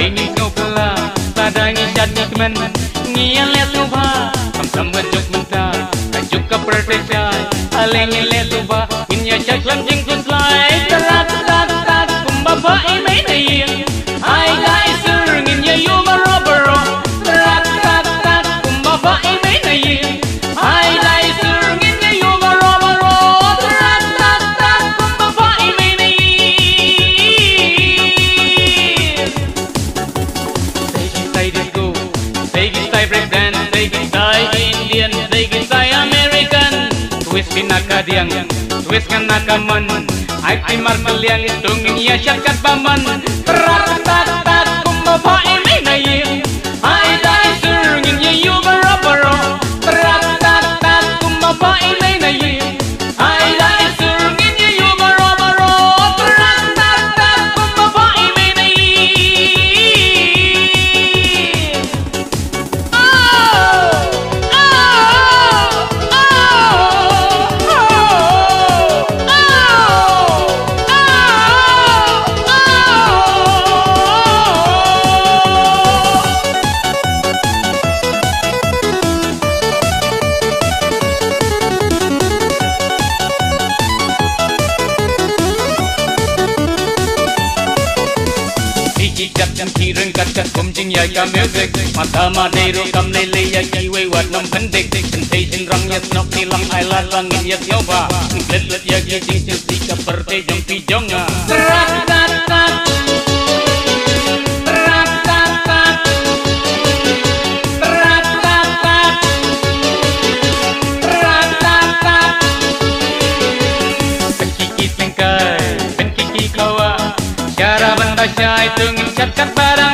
ini kau pula pada ngisat nikman ngian lihat lupa sam bentuk mentah kajuk ke perdesai aleng lihat lupa inya caklam jingkut lai terat terat terat kumbaba imai naying hai guys ngin ya yu baro baro terat terat terat kumbaba imai naying hai guys ngin ya yu baro baro terat terat terat kumbaba imai naying say disco say break dance say Indian say American twist pinakadiang twist kanakaman ay timar kaliang tungin ya syakat baman terat tat tat kumbaba imay naying ay dai surngin ya yu baro baro terat tat tat kumbaba imay naying ay dai surngin ya yu baro baro terat tat tat kumbaba imay naying Kireng kat kumjing ya ka music mata madero kam lele ya kiwe wat nam pendik sensation rang ya snok tilang ailat langit ya nyoba let let ya kijing sisi ka perte jong pijong terat tat tat terat tat tat terat tat tat terat tat tat penkiki sengkai penkiki kawa cara benda syai tungin cat barang